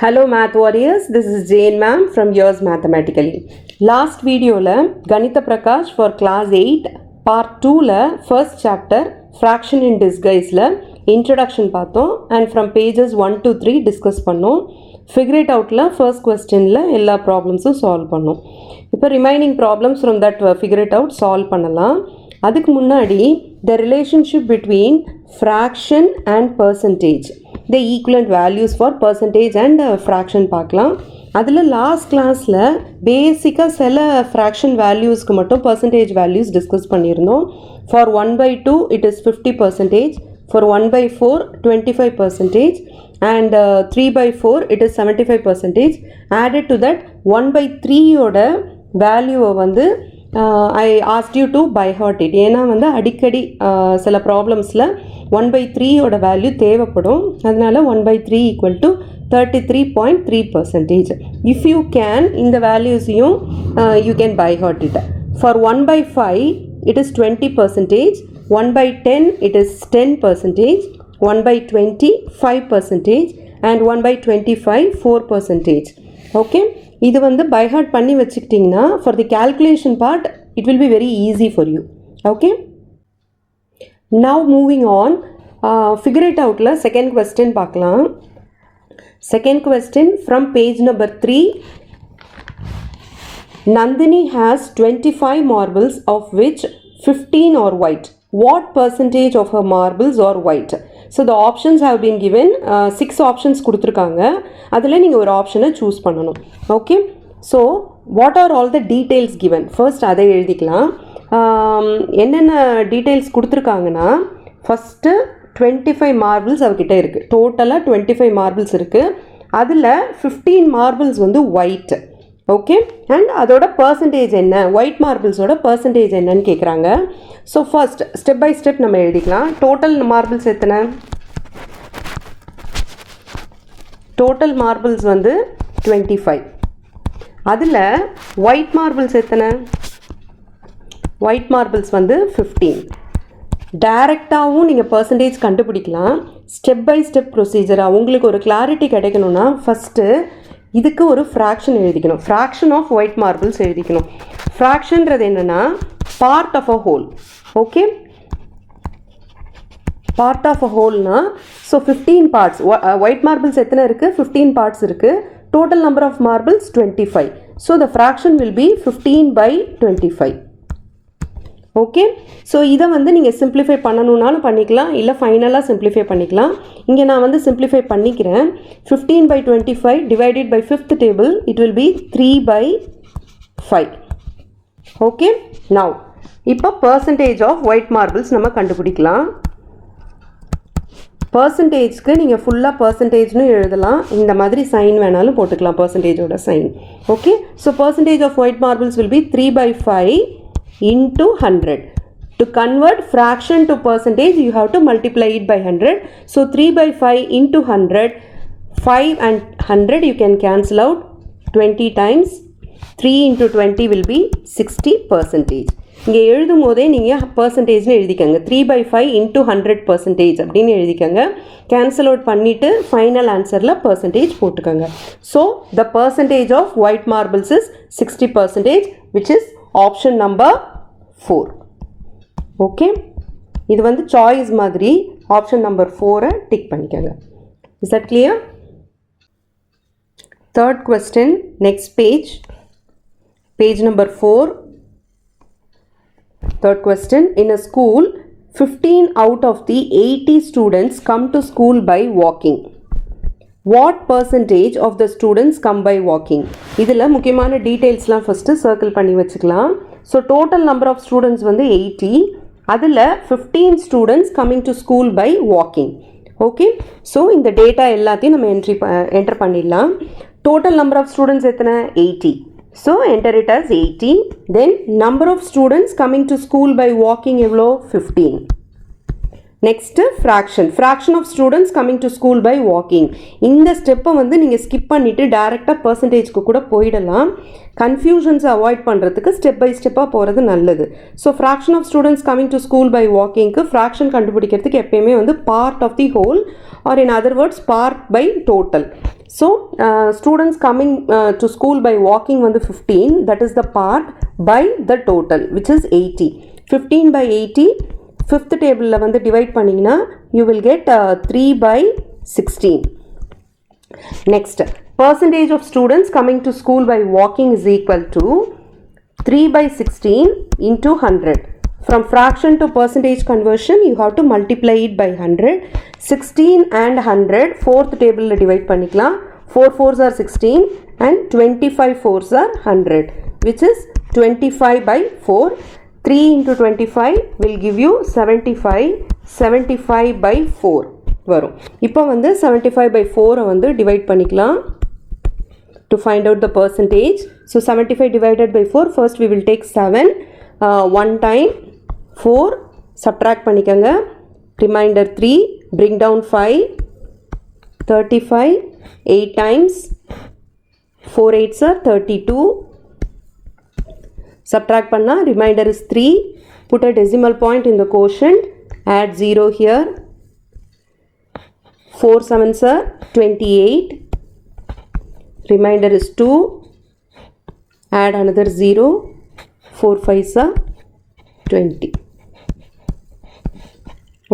Hello Math Warriors, this is Jane ma'am from Yours Mathematically. Last video la Ganitha Prakash for class 8 part 2 la first chapter fraction in disguise la introduction பார்த்தோம் and from pages 1 to 3 discuss பண்ணோம். Figure it out la first question la எல்லா problemsum solve பண்ணோம். இப்போ remaining problems from that figure it out solve பண்ணலாம். அதுக்கு முன்னாடி the relationship between fraction and percentage, the equivalent values for percentage and fraction பார்க்கலாம். அதில் last கிளாஸில் பேசிக்காக சில ஃப்ராக்ஷன் வேல்யூஸ்க்கு மட்டும் பர்சன்டேஜ் வேல்யூஸ் டிஸ்கஸ் பண்ணியிருந்தோம். For 1/2 it is 50%, for 1/4 25%, and 3/4 it is 75%. Added to that 1/3 ஓட வேல்யூவை வந்து I asked you to by heart it. ஏன்னா வந்து அடிக்கடி சில ப்ராப்ளம்ஸில் 1/3 ஓட வேல்யூ தேவைப்படும். அதனால 1/3 equal to 33.3%. If you can, இந்த வேல்யூஸையும் you can by heart it. For 1/5 it is 20%, 1/10 it is 10%, 1/20 5%, and 1/25 4%. Okay, இது வந்து by heart பண்ணி வச்சுக்கிட்டிங்கன்னா for the calculation part it will be very easy for you. Okay, now moving on, figure it out la second question பார்க்கலாம். Second question from page number 3. Nandini has 25 marbles of which 15 are white. What percentage of her marbles are white? So the options have been given. 6 options கொடுத்துருக்காங்க. அதில் நீங்கள் ஒரு ஆப்ஷனை choose பண்ணணும். Okay, so what are all the details given? First அதை எழுதிக்கலாம். என்னென்ன details கொடுத்துருக்காங்கன்னா, ஃபஸ்ட்டு 25 மார்பிள்ஸ் அவகிட்ட இருக்குது. டோட்டலாக 25 மார்பிள்ஸ் இருக்குது. அதில் 15 மார்பிள்ஸ் வந்து ஒயிட். ஓகே, அண்ட் அதோட பர்சன்டேஜ் என்ன, ஒயிட் மார்பிள்ஸோட பர்சன்டேஜ் என்னன்னு கேட்குறாங்க. So first step by step நம்ம எழுதிக்கலாம். டோட்டல் மார்பிள்ஸ் எத்தனை? டோட்டல் மார்பிள்ஸ் வந்து 25. அதில் ஒயிட் மார்பிள்ஸ் எத்தனை? ஒயிட் மார்பிள்ஸ் வந்து 15. டைரெக்டாகவும் நீங்கள் பர்சன்டேஜ் கண்டுபிடிக்கலாம். ஸ்டெப் பை ஸ்டெப் ப்ரொசீஜராக உங்களுக்கு ஒரு கிளாரிட்டி கிடைக்கணும்னா ஃபஸ்ட்டு இதுக்கு ஒரு ஃப்ராக்ஷன் எழுதிக்கணும். ஃப்ராக்ஷன் ஆஃப் ஒயிட் மார்பிள்ஸ் எழுதிக்கணும். ஃப்ராக்ஷன்றது என்னென்னா part of a whole. Okay, part of a ஹோல்னா ஸோ 15 பார்ட்ஸ். ஒயிட் மார்பிள்ஸ் எத்தனை இருக்குது? 15 பார்ட்ஸ் இருக்குது. Total number of marbles 25. So the fraction will be 15/25. Okay, so இதை வந்து நீங்கள் சிம்பிளிஃபை பண்ணணுன்னாலும் பண்ணிக்கலாம், இல்லை ஃபைனலாக சிம்பிளிஃபை பண்ணிக்கலாம். இங்கே நான் வந்து சிம்பிளிஃபை பண்ணிக்கிறேன். 15/25 divided by 5th table, it will be 3/5. Okay, now இப்போ பர்சன்டேஜ் ஆஃப் ஒயிட் மார்பிள்ஸ் நம்ம கண்டுபிடிக்கலாம். பர்சன்டேஜ்க்கு நீங்கள் ஃபுல்லாக பர்சன்டேஜ்னு எழுதலாம், இந்த மாதிரி சைன் வேணாலும் போட்டுக்கலாம், பர்சன்டேஜோட sign. Okay, so percentage of white marbles will be 3/5 into 100. To convert fraction to percentage, you have to multiply it by 100. So 3/5 into 100, 5 and 100 you can cancel out 20 times. 3 into 20 will be 60%. இங்கே எழுதும் போதே நீங்கள் பர்சன்டேஜ்னு எழுதிக்கங்க. 3/5 into 100% அப்படின்னு எழுதிக்கங்க. Cancel out பண்ணிவிட்டு final ஆன்சரில் percentage போட்டுக்கோங்க. So the percentage of white marbles is 60%, which is option number 4. Okay, இது வந்து சாய்ஸ் மாதிரி ஆப்ஷன் நம்பர் 4 டிக் பண்ணிக்கோங்க. Is that clear? Third question, next page, page number 4. Third question, in a school 15 out of the 80 students come to school by walking. What percentage of the students come by walking? இதில் முக்கியமான டீட்டெயில்ஸ்லாம் first circle பண்ணி வச்சுக்கலாம். So total number of students வந்து 80. அதில் 15 students coming to school by walking. Okay, so இந்த data எல்லாத்தையும் நம்ம என்டர் பண்ணிடலாம். டோட்டல் நம்பர் ஆஃப் ஸ்டூடெண்ட்ஸ் எத்தனை? 80. So enter it as 80. Then number of students coming to school by walking எவ்வளோ? 15. Next fraction of students coming to school by walking. இந்த ஸ்டெப்பை வந்து நீங்கள் ஸ்கிப் பண்ணிவிட்டு டேரெக்டாக பர்சன்டேஜ்க்கு கூட போயிடலாம். கன்ஃபியூஷன்ஸை அவாய்ட் பண்ணுறதுக்கு ஸ்டெப் பை ஸ்டெப்பாக போகிறது நல்லது. So fraction of students coming to school by வாக்கிங்க்கு ஃப்ராக்ஷன் கண்டுபிடிக்கிறதுக்கு எப்பயுமே வந்து part of the whole or in other words part by total. So students coming to school by walking வந்து 15, that is the part by the total which is 80. 15 by 80 fifth table வந்து divide பண்ணிங்கன்னா you will get 3 by 16. Next, percentage of students coming to school by walking is equal to 3 by 16 into 100. From fraction to percentage conversion, you have to multiply it by 100. 16 and 100, fourth table divide பண்ணிக்கலாம். 4 4s are 16 and 25 4s are 100, which is 25 by 4. 3 into 25 will give you 75. 75 by 4 வரும். இப்போ வந்து 75 by 4 வந்து divide பண்ணிக்கலாம் to find out the percentage. So 75 divided by 4, first we will take 7. 1 time 4, subtract பண்ணிக்கங்க, remainder 3, bring down 5, 35, 8 times 4 8s are 32, subtract பண்ணா remainder is 3, put a decimal point in the quotient, add 0 here, 4 7s are 28, remainder is 2, add another 0, 4 5s are 20.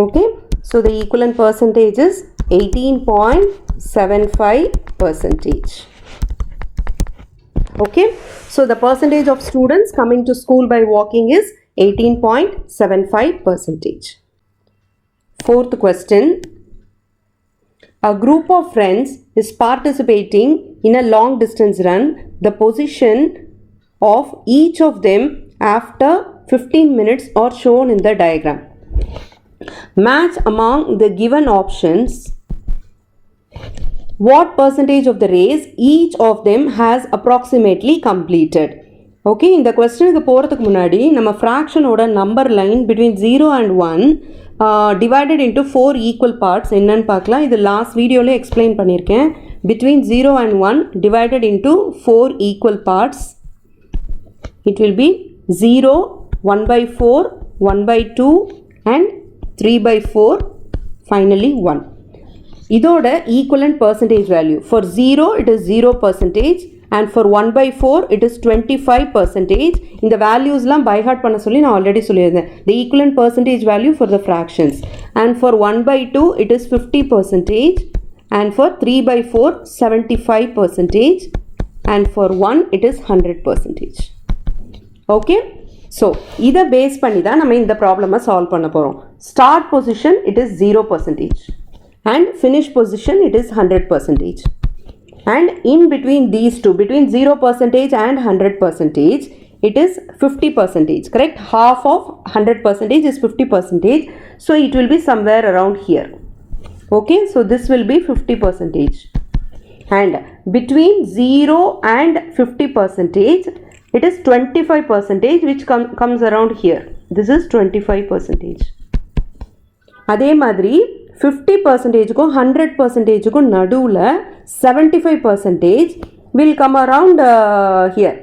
Okay, so the equivalent percentage is 18.75%. Okay, so the percentage of students coming to school by walking is 18.75%. Fourth question, a group of friends is participating in a long distance run. The position of each of them after 15 minutes are shown in the diagram. Match among the given options what percentage of the race each of them has approximately completed. Okay, இந்த கொஸ்டினுக்கு போகிறதுக்கு முன்னாடி நம்ம ஃப்ராக்ஷனோட number line between 0 and 1 divided into 4 equal parts என்னன்னு பார்க்கலாம். இது last வீடியோவில் explain பண்ணியிருக்கேன். Between 0 and 1 divided into 4 equal parts, it will be 0, 1 by 4, 1 by 2 and 3 by 4, finally 1. இதோட equivalent percentage value. For 0 it is 0% and for 1 by 4 it is 25%. இந்த valuesலாம் by heart பண்ண சொல்லி நான் already சொல்லியிருந்தேன். The equivalent percentage value for the fractions. And for 1 by 2 it is 50% and for 3 by 4 75% and for 1 it is 100%. Okay, so இதை base பண்ணி தான் நம்ம இந்த ப்ராப்ளமை சால்வ் பண்ண போகிறோம். Start position it is 0% and finish position it is 100%. And in between these two, between 0% and 100%, it is 50%, correct? Half of 100% is 50%, so it will be somewhere around here. Okay, so this will be 50%. And between 0 and 50%, it is 25%, which comes around here. This is 25%. அதே மாதிரி 50%க்கும் 100%க்கும் நடுவில் 75% will come around here.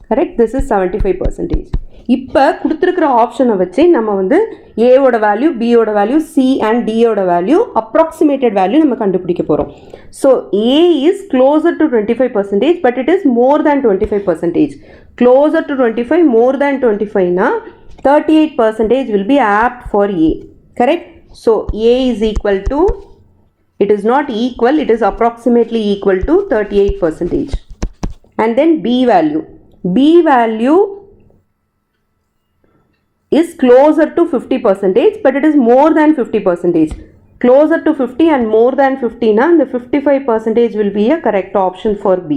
Correct? This is 75%. இப்போ கொடுத்துருக்கிற ஆப்ஷனை வச்சு நம்ம வந்து ஏவோட வேல்யூ, பியோட வேல்யூ, சி அண்ட் டியோட வேல்யூ, அப்ராக்சிமேட்டட் வேல்யூ நம்ம கண்டுபிடிக்க போகிறோம். So A is closer to 25%, but it is more than 25%. Closer to 25, more than 25னா 38% will be apt for A. Correct? So A is equal to, it is not equal, it is approximately equal to 38%. And then B value. B value is closer to 50%, but it is more than 50%. Closer to 50 and more than 50 na, the 55% will be a correct option for B.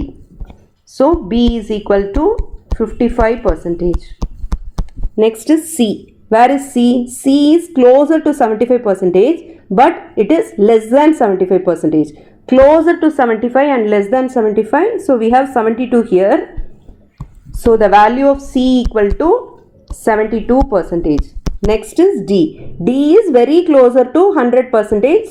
So B is equal to 55%. Next is C. Where is C? C is closer to 75%, but it is less than 75%. Closer to 75 and less than 75, so we have 72 here. So the value of C equal to 72%. Next is D. D is very closer to 100%,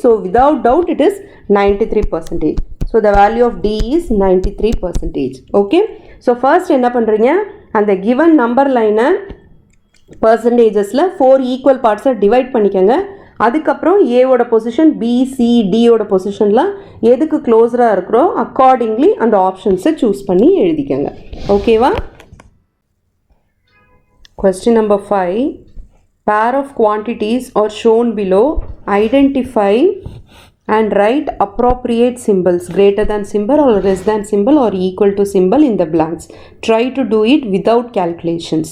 so without doubt it is 93%. So the value of D is 93%. Okay. So first என்ன பண்றீங்க, அந்த given number line percentagesல 4 equal parts divide பண்ணிக்கங்க. அதுக்கப்புறம் ஏவோட position B C டியோட பொசிஷன்லாம் எதுக்கு க்ளோஸராக இருக்கிறோ accordingly அந்த ஆப்ஷன்ஸை choose பண்ணி எழுதிக்கங்க. ஓகேவா? Question number 5. Pair of quantities are shown below. Identify and write appropriate symbols, greater than symbol or less than symbol or equal to symbol in the blanks. Try to do it without calculations.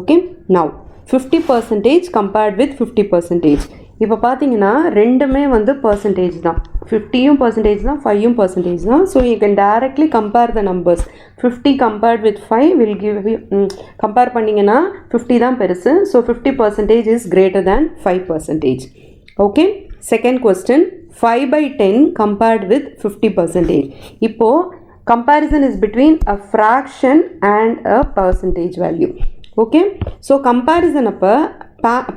Okay, now 50% compared with 50%. இப்போ பார்த்தீங்கன்னா ரெண்டுமே வந்து percentage தான். 50யும் percentage தான், 5யும் percentage தான். So you can directly compare the numbers. 50 compared with 5 will give compare பண்ணிங்கன்னா 50 தான் பெருசு. So 50% is greater than 5%. Okay, second question 5/10 compared with 50%. இப்போது comparison is between a fraction and a percentage value. Okay, so comparison அப்போ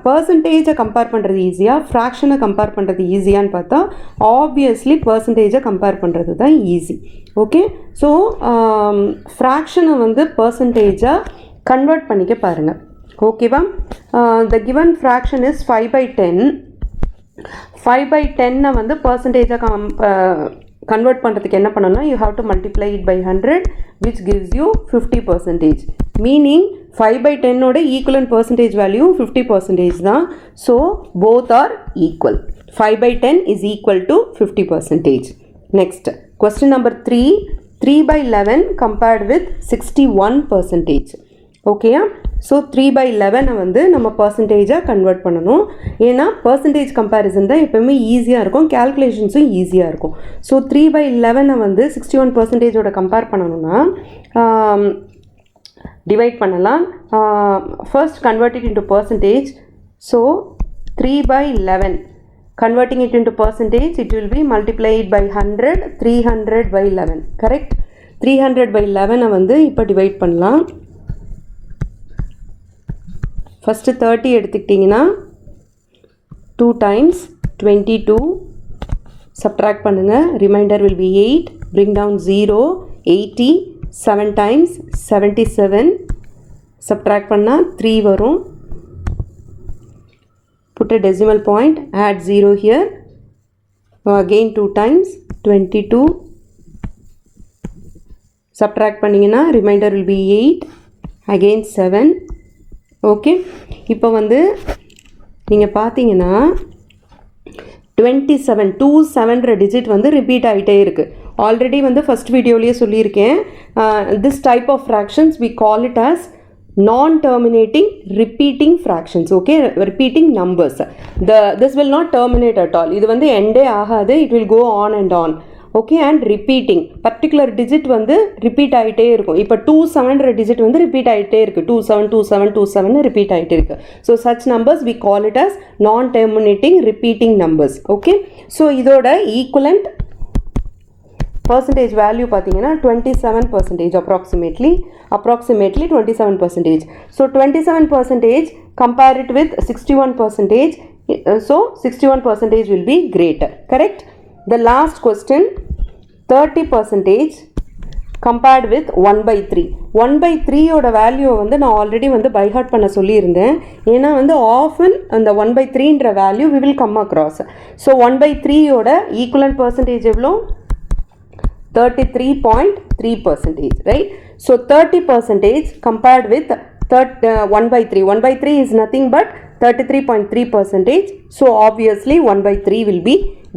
பர்சன்டேஜை compare பண்ணுறது ஈஸியாக, ஃப்ராக்ஷனை compare பண்ணுறது ஈஸியான்னு பார்த்தா obviously பர்சன்டேஜை compare பண்ணுறது தான் ஈஸி. ஓகே, ஸோ ஃப்ராக்ஷனை வந்து பர்சன்டேஜாக கன்வெர்ட் பண்ணிக்க பாருங்கள். ஓகேவா? The given fraction is 5/10. 5/10 வந்து பர்சன்டேஜாக கன்வெர்ட் பண்ணுறதுக்கு என்ன பண்ணணும்னா you have to multiply it by 100 which gives you 50%. Meaning 5/10 equivalent percentage value 50% தான். So both are equal. 5/10 is equal to 50%. Next question number 3. 3/11 compared with 61%. ஓகேயா? So 3/11 வந்து நம்ம பர்சன்டேஜாக convert பண்ணணும். ஏன்னா பர்சன்டேஜ் கம்பேரிசன் தான் எப்போவுமே ஈஸியாக இருக்கும், கேல்குலேஷன்ஸும் ஈஸியாக இருக்கும். ஸோ 3/11 வந்து 61%ஓட கம்பேர் பண்ணணும்னா டிவைட் பண்ணலாம். First convert it into percentage. So 3/11 converting it into percentage, it will be multiplied by 100. 300/11. Correct? 300/11 வந்து இப்போ டிவைட் பண்ணலாம். ஃபஸ்ட்டு 30 எடுத்துக்கிட்டிங்கன்னா 2 times 22 சப்ட்ராக்ட் பண்ணுங்கள். Remainder will be 8. bring down 0. 80. 7 times 77 subtract பண்ணால் 3 வரும். put a decimal point, add 0 here. again 2 times 22 subtract பண்ணிங்கன்னா remainder will be 8. again 7. Okay, இப்போ வந்து நீங்கள் பார்த்தீங்கன்னா 27 27 டிஜிட் வந்து ரிப்பீட் ஆகிட்டே இருக்குது. ஆல்ரெடி வந்து ஃபஸ்ட் வீடியோலேயே சொல்லியிருக்கேன். This type of fractions we call it as non-terminating repeating fractions. okay, repeating numbers. This will not terminate at all. இது வந்து எண்டே ஆகாது. it will go on and on. Okay, and repeating particular digit வந்து repeat ஆகிட்டே இருக்கும். இப்போ 27 digit வந்து repeat ஆகிட்டே இருக்குது. 27 27 27 ரிப்பீட் ஆகிட்டே இருக்குது. So such numbers we call it as non terminating repeating numbers. Okay, so இதோட ஈக்குவலண்ட் பர்சன்டேஜ் வேல்யூ பார்த்தீங்கன்னா 27% approximately 27%. So 27% compare it with 61%. So 61% will be greater. Correct? The last question, 30% compared with 1/3. 1/3 ஓட வேல்யூவை வந்து நான் already வந்து by heart பண்ண சொல்லியிருந்தேன். ஏன்னா வந்து ஆஃபன் அந்த 1/3ன்ற value we will come across. So 1/3 ஓட ஈக்குவலன்ட் பர்சன்டேஜ் எவ்வளோ? 33.3%. right? So 30% compared with 1/3. 1/3 is nothing but 33.3%. So obviously 1/3 will be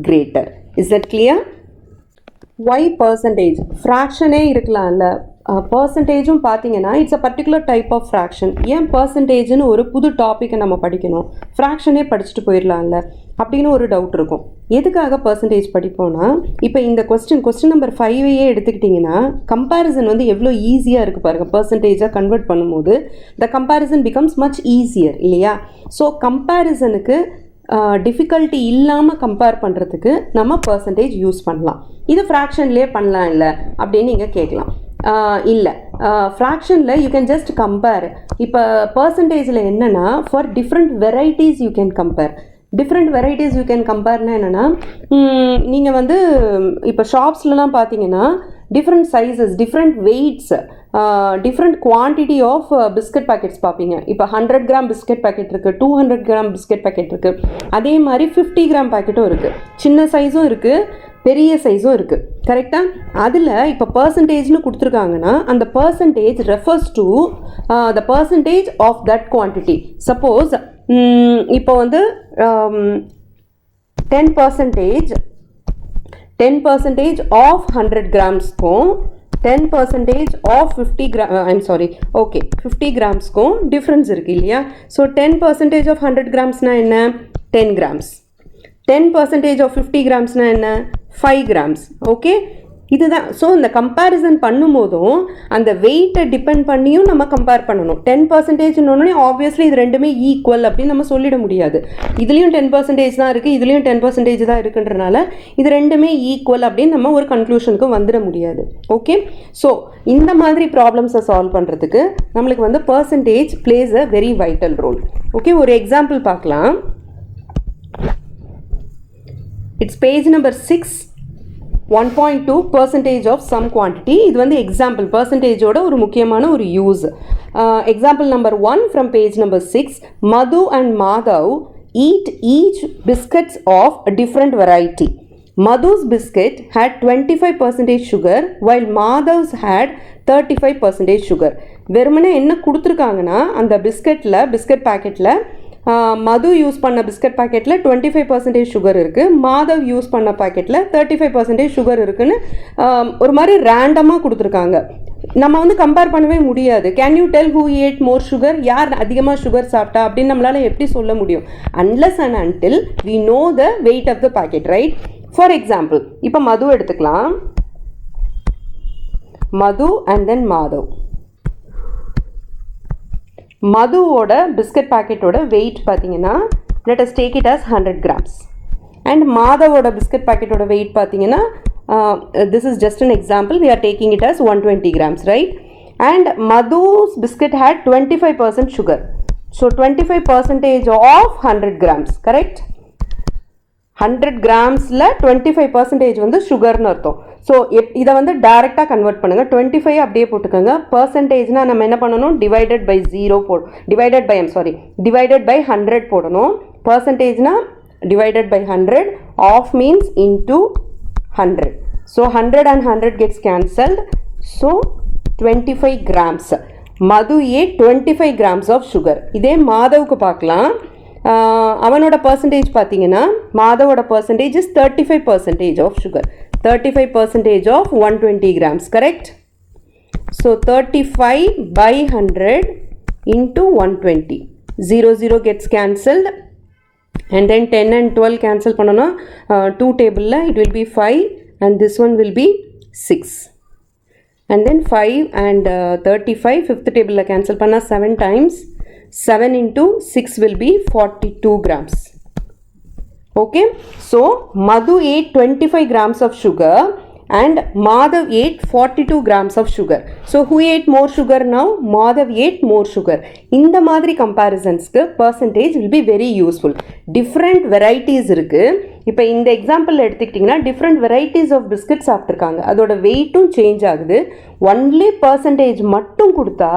greater. Is that clear? Why percentage? ஃப்ராக்ஷனே இருக்கலாம்ல. பர்சன்டேஜும் பார்த்தீங்கன்னா it's a particular type of fraction. ஏன் பர்சன்டேஜ்னு ஒரு புது டாப்பிக்கை நம்ம படிக்கணும்? ஃப்ராக்ஷனே படிச்சுட்டு போயிடலாம்ல அப்படின்னு ஒரு டவுட் இருக்கும். எதுக்காக பர்சன்டேஜ் படிப்போம்னா, இப்போ இந்த கொஸ்டின் நம்பர் 5ஐயே எடுத்துக்கிட்டிங்கன்னா கம்பேரிசன் வந்து எவ்வளோ ஈஸியாக இருக்குது பாருங்கள். பர்சன்டேஜாக கன்வெர்ட் பண்ணும்போது த கம்பேரிசன் பிகம்ஸ் மச் ஈஸியர் இல்லையா? ஸோ கம்பேரிசனுக்கு டிஃபிகல்ட்டி இல்லாமல் கம்பேர் பண்ணுறதுக்கு நம்ம பர்சன்டேஜ் யூஸ் பண்ணலாம். இது ஃப்ராக்ஷன்லேயே பண்ணலாம் இல்லை அப்படின்னு நீங்கள் கேட்கலாம். இல்லை, ஃப்ராக்ஷனில் யூ கேன் ஜஸ்ட் கம்பேர். இப்போ பர்சன்டேஜில் என்னென்னா for different varieties you can compare. Different varieties you can கம்பேர்னா என்னென்னா, நீங்கள் வந்து இப்போ ஷாப்ஸ்லலாம் பார்த்தீங்கன்னா different sizes, different weights, different quantity of biscuit packets பார்ப்பீங்க. இப்போ 100 கிராம் பிஸ்கட் பேக்கெட் இருக்குது, 200 கிராம் பிஸ்கட் பேக்கெட் இருக்குது, அதே மாதிரி 50 கிராம் பேக்கெட்டும் இருக்குது. சின்ன சைஸும் இருக்குது, பெரிய சைஸும் இருக்குது. கரெக்டாக? அதில் இப்போ பர்சன்டேஜ்னு கொடுத்துருக்காங்கன்னா அந்த percentage refers to the percentage of that quantity. Suppose இப்போ வந்து 10% of 100 grams-க்கும் 10% of 50 gram, I'm sorry, okay, 50 grams-க்கும் difference இருக்கு இல்லையா? So 10% of 100 grams-னா என்ன? 10 grams. 10% of 50 grams-னா என்ன? 5 grams. Okay? இதுதான். ஸோ இந்த கம்பேரிசன் பண்ணும்போதும் அந்த வெயிட்டை டிபெண்ட் பண்ணியும் நம்ம கம்பேர் பண்ணணும். 10%ன்னு ஆப்வியஸ்லி இது ரெண்டுமே ஈக்குவல் அப்படின்னு நம்ம சொல்லிட முடியாது. இதுலேயும் 10% தான் இருக்குது, இதுலேயும் 10% தான் இருக்குன்றனால இது ரெண்டுமே ஈக்குவல் அப்படின்னு நம்ம ஒரு கன்க்ளூஷனுக்கு வந்துட முடியாது. ஓகே, ஸோ இந்த மாதிரி ப்ராப்ளம்ஸை சால்வ் பண்ணுறதுக்கு நம்மளுக்கு வந்து percentage plays a very vital role. Okay, ஒரு எக்ஸாம்பிள் பார்க்கலாம். It's page number 6, 1.2% of some quantity. இது வந்து எக்ஸாம்பிள், பர்சன்டேஜோட ஒரு முக்கியமான ஒரு use. Example number 1 from page number 6. Madhu and Madhav eat each biscuits of a different variety. Madhu's biscuit had 25% sugar while Madhav's had 35% sugar. வெறுமனே என்ன கொடுத்துருக்காங்கன்னா அந்த biscuit பேக்கெட்டில் மது யூஸ் பண்ண பிஸ்கட் பேக்கெட்டில் 25% சுகர் இருக்குது, மாதவ் யூஸ் பண்ண பேக்கெட்டில் 35% சுகர் இருக்குதுன்னு ஒரு மாதிரி ரேண்டமாக கொடுத்துருக்காங்க. நம்ம வந்து கம்பேர் பண்ணவே முடியாது. Can you tell who ate more sugar? யார் அதிகமாக சுகர் சாப்பிட்டா அப்படின்னு நம்மளால் எப்படி சொல்ல முடியும்? Unless and until we know the weight of the packet, right? For example இப்போ மது எடுத்துக்கலாம். Madhu and then Madhav. மதுவோட பிஸ்கட் பேக்கெட்டோட வெயிட் பார்த்தீங்கன்னா let us take it as 100 grams and மாதவோட பிஸ்கட் பேக்கெட்டோட வெயிட் பார்த்தீங்கன்னா this is just an example, we are taking it as 120 grams, right? And Madhu's biscuit had 25% sugar, so 25% of 100 grams, correct? 100 கிராம்ஸில் 25% வந்து சுகர்னு அர்த்தம். So இதை வந்து டைரெக்டாக convert பண்ணுங்கள். 25 அப்படியே போட்டுக்கோங்க. பர்சன்டேஜ்னால் நம்ம என்ன பண்ணணும்? டிவைடட் பை 100 போடணும். பர்சன்டேஜ்னால் divided by 100, of means into 100. So 100 and 100 gets cancelled. So 25 grams. Madhu ate 25 grams of sugar. இதே மாதவுக்கு பார்க்கலாம். அவனோட பர்சன்டேஜ் பார்த்தீங்கன்னா மாதவோட percentage is 35% of sugar. 35% of 120 grams, correct? So 35 by 100 into 120. 0 gets cancelled and then 10 and 12 cancel பண்ணோன்னா 2 table it will be 5 and this one will be 6. And then 5 and 35 fifth table cancel பண்ணா 7 times. 7 into 6 will be 42 grams. Okay, so Madhu ate 25 grams of sugar and Madhav ate 42 grams of sugar. So who ate more sugar now? Madhav ate more sugar. இந்த மாதிரி comparisonsக்கு percentage will be very useful. Different varieties இருக்கு. இப்போ இந்த example எடுத்துக்கிட்டிங்கன்னா different varieties of biscuits சாப்பிட்ருக்காங்க, அதோட வெயிட்டும் change ஆகுது. Only percentage மட்டும் கொடுத்தா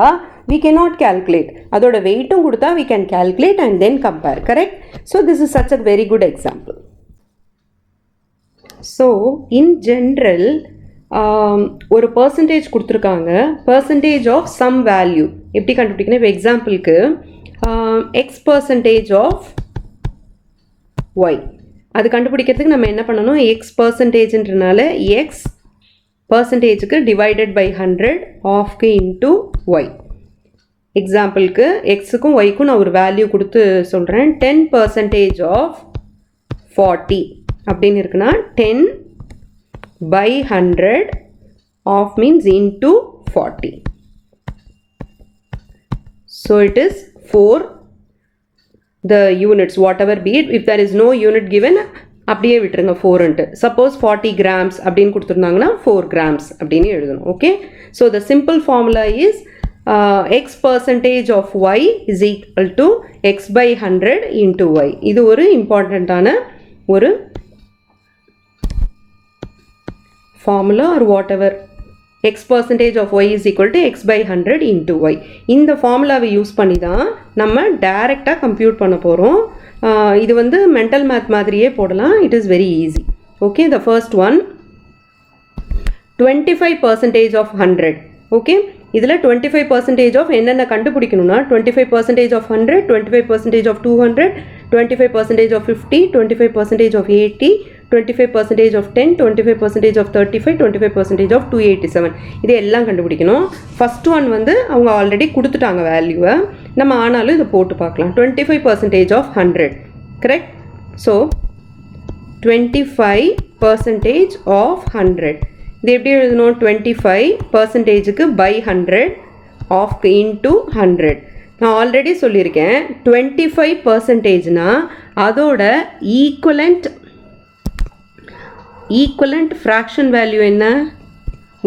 we cannot calculate. அதோட வெயிட்டும் கொடுத்தா we can calculate and then compare, correct? So this is such a very good example. So in general ஒரு பர்சன்டேஜ் கொடுத்துருக்காங்க, பர்சன்டேஜ் ஆஃப் சம் வேல்யூ எப்படி கண்டுபிடிக்கணும்? இப்போ எக்ஸாம்பிளுக்கு X% ஆஃப் Y, அது கண்டுபிடிக்கிறதுக்கு நம்ம என்ன பண்ணணும்? X%ன்றனால X பர்சன்டேஜுக்கு டிவைடட் பை 100 ஆஃப்க்கு இன்ட்டு Y. எக்ஸாம்பிளுக்கு எக்ஸுக்கும் ஒய்க்கும் நான் ஒரு வேல்யூ கொடுத்து சொல்கிறேன். 10% ஆஃப் 40 அப்படின்னு இருக்குன்னா 10 by 100 of means into 40. So it is 4 the units, whatever be it. If there is no unit given, அப்படியே விட்டுருங்க 4ன்ட்டு. சப்போஸ் 40 grams அப்படின்னு கொடுத்துருந்தாங்கன்னா 4 grams அப்படின்னு எழுதணும். Okay, so the simple formula is X% of Y is equal to X by 100 into Y. இது ஒரு இம்பார்ட்டண்ட்டான ஒரு formula or whatever x percentage of y is equal to x by 100 into y. இந்த ஃபார்முலாவை use பண்ணி தான் நம்ம டைரெக்டாக கம்ப்யூட் பண்ண போகிறோம். இது வந்து மென்டல் மேத் மாதிரியே போடலாம். It is very easy. Okay, the first one 25% of 100. Okay, இதில் 25% of என்னென்ன கண்டுபிடிக்கணும்னா 25% of 100, 25% of 200, 25% of 50, 25% of 80, 25% of 10, 25% of 35, 25% of 287. இது எல்லாம் கண்டுபிடிக்கணும். ஃபர்ஸ்ட் ஒன் வந்து அவங்க ஆல்ரெடி கொடுத்துட்டாங்க வேல்யூவை, நம்ம ஆனாலும் இதை போட்டு பார்க்கலாம். 25% of 100, கரெக்ட்? ஸோ 25% of 100 இது எப்படி எழுதணும்? 25%க்கு by 100 of into 100. நான் ஆல்ரெடி சொல்லியிருக்கேன் 25%னா அதோட ஈக்குவலண்ட் ஃப்ராக்ஷன் வேல்யூ என்ன?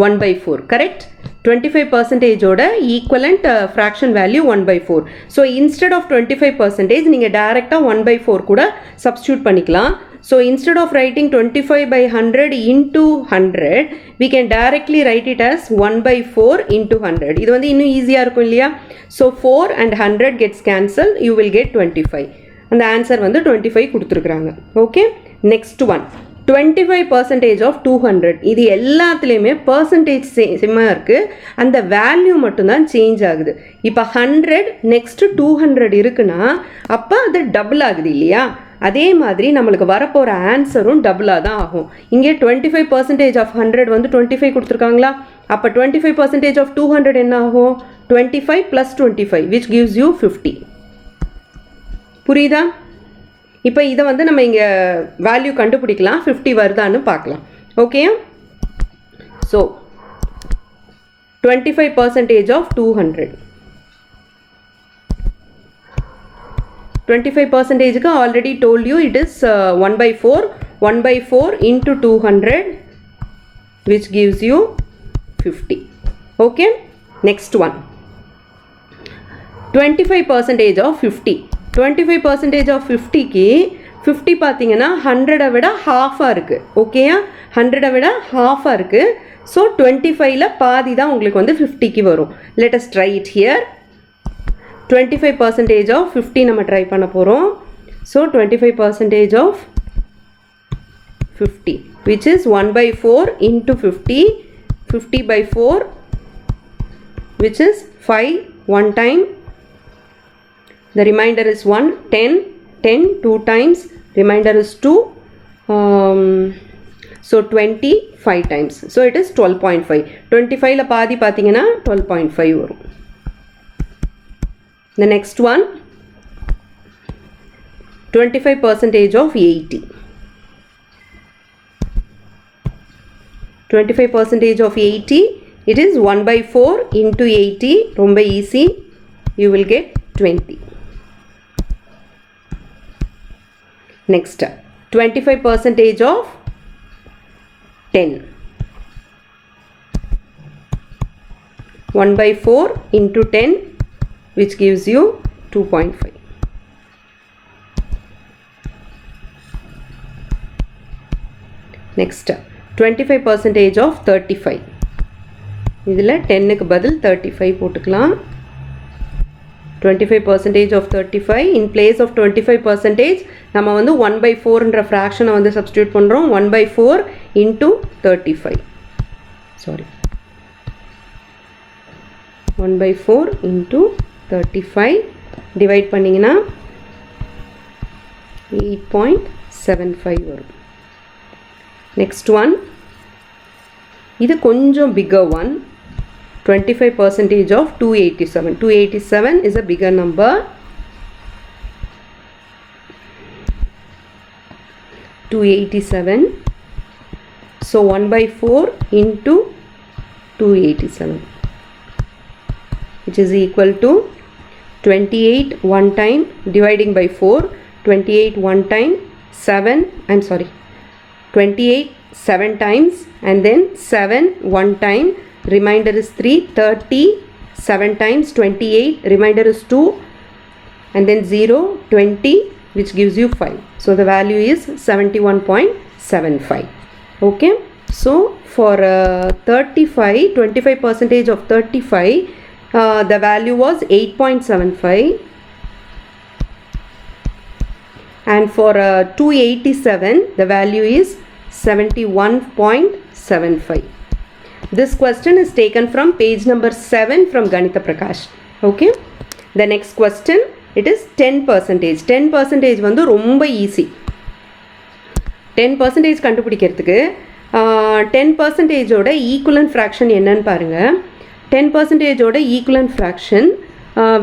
1/4, கரெக்ட்? 25%ஓட equivalent fraction value 1/4. So instead of 25% நீங்கள் டைரெக்டாக 1/4 கூட சப்ஸ்டியூட் பண்ணிக்கலாம். So instead of writing 25/100 into 100, we can directly write it as 1/4 into 100. இது வந்து இன்னும் ஈஸியாக இருக்கும் இல்லையா? So 4 and 100 gets cancelled, you will get 25. அந்த ஆன்சர் வந்து 25 கொடுத்துருக்குறாங்க. Okay, next one 25% of 200. இது எல்லாத்துலேயுமே பர்சன்டேஜ் சேமாக இருக்குது, அந்த வேல்யூ மட்டும்தான் சேஞ்ச் ஆகுது. இப்போ 100 நெக்ஸ்ட்டு 200 இருக்குன்னா அப்போ அது டபுள் ஆகுது இல்லையா? அதே மாதிரி நம்மளுக்கு வரப்போகிற ஆன்சரும் டபுளாக தான் ஆகும். இங்கே 25% of 100 வந்து 25 கொடுத்துருக்காங்களா? அப்போ 25% of 200 என்ன ஆகும்? 25 plus 25 which gives you 50. புரியுதா? இப்போ இதை வந்து நம்ம இங்கே வேல்யூ கண்டுபிடிக்கலாம், 50 வருதான்னு பார்க்கலாம். Okay, so 25% of 200. 25%க்கு already told you it is 1/4. 1/4 into 200 which gives you 50. Okay, next one 25% of 50. 25% of 50க்கு 50 பார்த்தீங்கன்னா 100 விட ஹாஃபாக இருக்குது. ஓகேயா? 100 விட ஹாஃபாக இருக்குது. ஸோ 25ல் பாதி தான் உங்களுக்கு வந்து 50க்கு வரும். let us try it here. 25% of 50 நம்ம ட்ரை பண்ண போகிறோம். So 25% of 50 which is 1/4 into 50, 50/4 which is 5 one time, the remainder is 1, 10, 10 2 times, remainder is 2, so 20 5 times, so it is 12.5. 25ல பாதி பார்த்தீங்கன்னா 12.5 வரும். The next one 25% of 80. 25% of 80, it is 1/4 into 80. ரொம்ப easy, you will get 20. Next 25% of 10. 1/4 into 10 which gives you 2.5. Next 25% of 35. இதில் 10க்கு பதில் 35 போட்டுக்கலாம். 25% of 35 in place of 25% நம்ம வந்து 1/4ன்ற ஃப்ராக்ஷனை வந்து சப்ஸ்டியூட் பண்ணுறோம். 1/4 into 35. சாரி, 1/4 into 35 டிவைட் பண்ணிங்கன்னா 8.75 வரும். நெக்ஸ்ட் ஒன், இது கொஞ்சம் bigger one. 25% of 287. 287 is a bigger number. 287. So 1/4 into 287 which is equal to 28 one time dividing by 4. 28 one time 7, I'm sorry, 28 7 times and then 7 one time, remainder is 3. 30 7 times 28, remainder is 2 and then 0 20 which gives you 5. So the value is 71.75. Okay, So for 35, 25% of 35, the value was 8.75. And for 287, the value is 71.75. This question is taken from page number 7 from Ganitha Prakash. Okay. The next question, it is 10%. 10% வந்து ரொம்ப easy. 10% கண்டுபிடிக்கிறதுக்கு 10% ஓட equivalent fraction என்னன்னு பாருங்க. 10% ஓட equivalent fraction,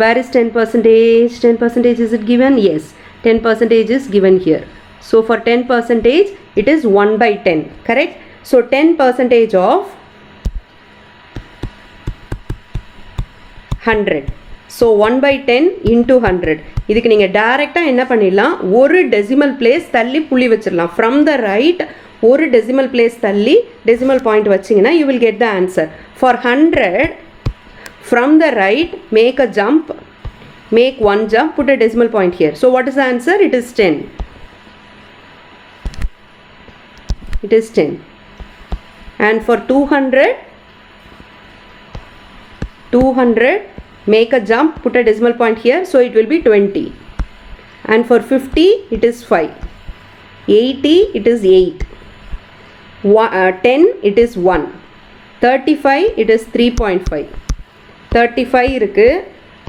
where is 10%? 10% is it given? Yes, 10% is given here. So for 10%, it is 1/10. Correct? So 10% of 100. So 1/10 into 100. இதுக்கு நீங்கள் டைரெக்டாக என்ன பண்ணிடலாம், ஒரு டெசிமல் பிளேஸ் தள்ளி புள்ளி வச்சிடலாம். ஃப்ரம் த ரைட் ஒரு டெசிமல் பிளேஸ் தள்ளி டெசிமல் பாயிண்ட் வச்சிங்கன்னா you will get the answer. For 100, from the right, make a jump, make one jump, put a decimal point here. So what is the answer? It is 10. It is 10. And for 200, make a jump, put a decimal point here, so it will be 20. And for 50, it is 5. 80, it is 8. 10, it is 1. 35, it is 3.5. 35 இருக்கு,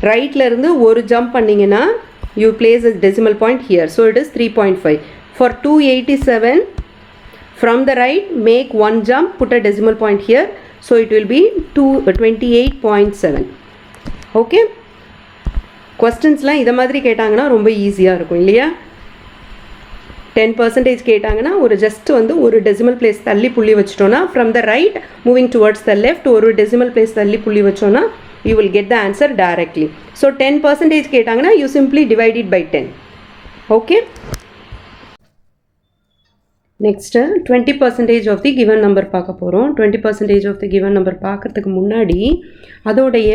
ரைட்ல இருந்து ஒரு jump பண்ணீங்கன்னா you place a decimal point here, so it is 3.5. For 287, from the right, make one jump, put a decimal point here, so it will be 28.7. Okay. கொஸ்டின்ஸ்லாம் இதை மாதிரி கேட்டாங்கன்னா ரொம்ப ஈஸியாக இருக்கும் இல்லையா? 10% கேட்டாங்கன்னா ஒரு ஜஸ்ட் வந்து ஒரு டெசிமல் பிளேஸ் தள்ளி புள்ளி வச்சிட்டோன்னா, from the right moving towards the left ஒரு டெசிமல் பிளேஸ் தள்ளி புள்ளி வச்சோன்னா you will get the answer directly. So 10% கேட்டாங்கன்னா you simply divide it by 10. Okay. Next 20% of the given number பார்க்க போகிறோம். 20% of the given number பார்க்கறதுக்கு முன்னாடி அதோடைய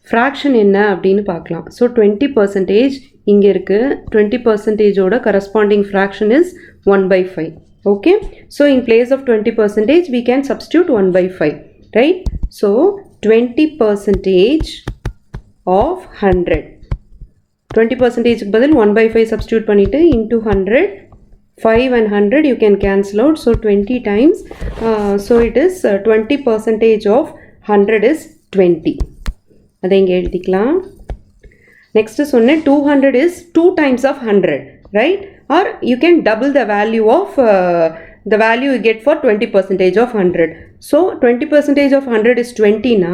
ஃப்ராக்ஷன் என்ன அப்படின்னு பார்க்கலாம். ஸோ 20% இங்கே இருக்குது. 20%ஓட corresponding fraction is 1/5. Okay. So in place of 20% we can substitute 1/5. Right? So 20% of 100. 20% பதில் 1/5 substitute பண்ணிட்டு into 100. 5 and 100 you can cancel out. So 20 times. So it is 20% of 100 is 20. அதை இங்கே எழுதிக்கலாம். Next சொன்ன 200 is 2 times of 100. Right? Or you can double the value of the value you get for 20% of 100. So 20% of 100 is 20 na,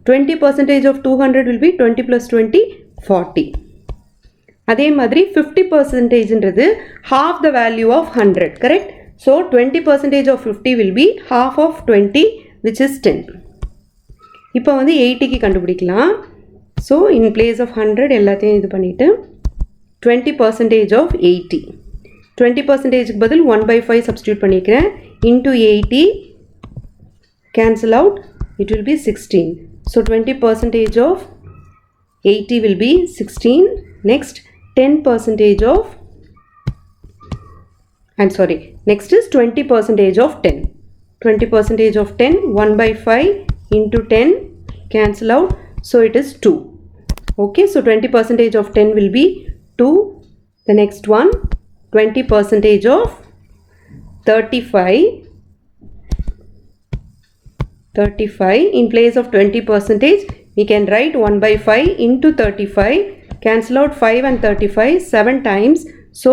20% of 200 will be 20 plus 20, 40. அதே மாதிரி 50% ன்றது half the value of 100. Correct? So 20% of 50 will be half of 20, which is 10. இப்போ வந்து 80க்கு கண்டுபிடிக்கலாம். So in place of 100 எல்லாத்தையும் இது பண்ணிட்டு 20% of 80. 20%க்கு பதில் 1/5 substitute பண்ணிக்கிறேன். Into 80, cancel out, it will be 16. So 20% of 80 will be 16. Next 10% of, and sorry, next is 20% of 10. 20% of 10, 1/5 into 10, cancel out, so it is 2. Okay, so 20% of 10 will be 2. The next one, 20% of 35. 35, in place of 20%, we can write 1/5 into 35, cancel out 5 and 35, 7 times. So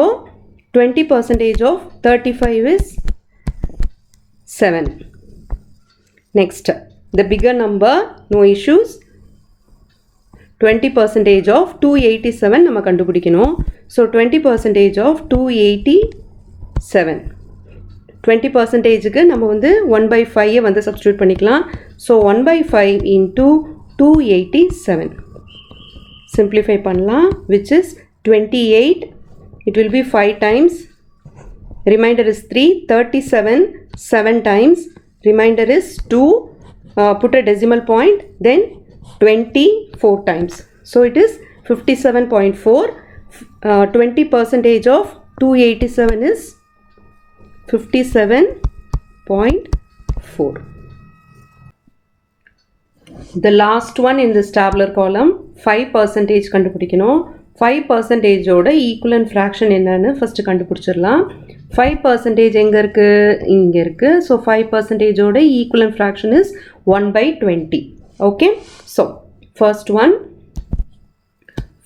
20% of 35 is 7. Next, the bigger number, no issues. 20% of 287 நம்ம கண்டுபிடிக்கணும். So 20% of 287. 20%க்கு நம்ம வந்து 1/5 வந்து substitute பண்ணிக்கலாம். So 1/5 into 287. Simplify பண்ணலாம், which is 28. It will be 5 times. Remainder is 3. 37. 7 times. Remainder is 2. Put a decimal point. Then 24 times. So it is 57.4. 20% of 287 is 57.4. The last one in this tabular column 5% கண்டுபிடிக்கணும். 5% ஓட equivalent fraction என்னன்னு first கண்டுபிடிச்சிடலாம். 5% எங்க இருக்கு? இங்க இருக்கு. So 5% ஓட equivalent fraction is 1/20. Okay, so first one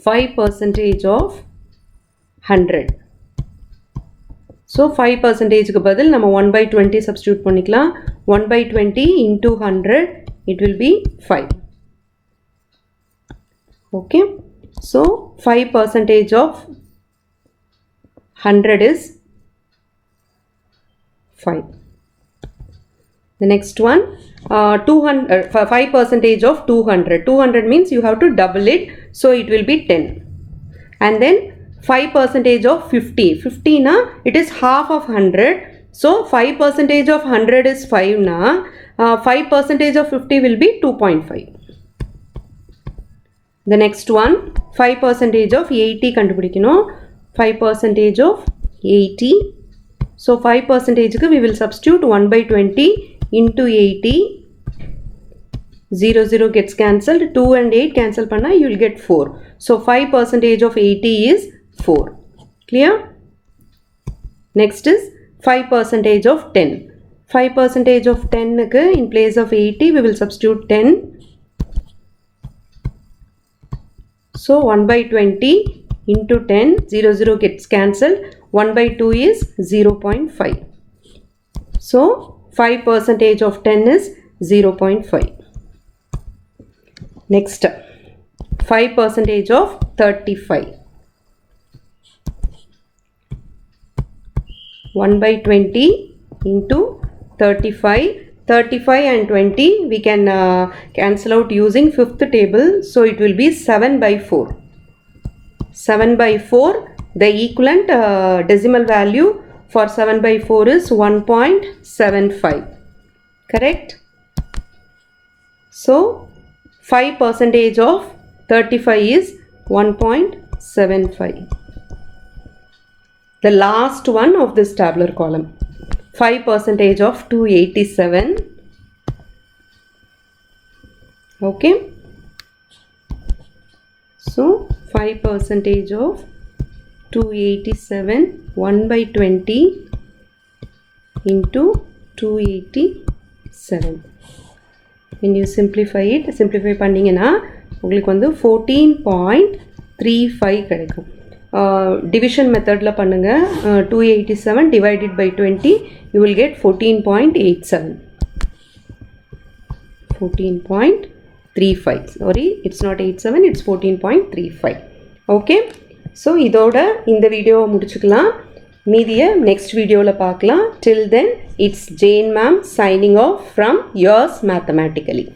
5% of 100. ஸோ 5%க்கு பதில் நம்ம 1/20 சப்ஸ்டியூட் பண்ணிக்கலாம். 1/20 into 100 it will be 5. Okay, so 5% of 100 is 5. The next one 5% of 200. 200 means you have to double it, so it will be 10. And then 5% of 50. 50 na it is half of 100. So 5% of 100 is 5 na. 5% of 50 will be 2.5. The next one 5% of 80 கண்டுபிடிக்கணும். 5% of 80. So 5% we will substitute 1/20 into 80. 0 0 gets cancelled. 2 and 8 cancel panna you will get 4. So 5% of 80 is 4. Clear? Next is 5% of 10. 5% of 10 in place of 80 we will substitute 10. So 1/20 into 10. 0 0 gets cancelled. 1/2 is 0.5. So 5% of 10 is 0.5. Next 5% of 35. 1/20 into 35. 35 and 20 we can cancel out using fifth table, so it will be 7/4. 7/4. The equivalent decimal value for 7/4 is 1.75. Correct? So 5% of 35 is 1.75. The last one of this tabular column 5% of 287. Okay, so 5% of 287. 1/20 into 287. When you simplify பண்ணிங்கன்னா உங்களுக்கு வந்து 14.35 கிடைக்கும். Division மெத்தடில் பண்ணுங்கள். 287 divided by 20 you will get 14.87. 14.35. Sorry, it's not 87, it's 14.35. Okay, so இதோட இந்த வீடியோவை முடிச்சுக்கலாம். மீதியை நெக்ஸ்ட் வீடியோவில் பார்க்கலாம். Till then, it's Jane ma'am signing off from yours mathematically.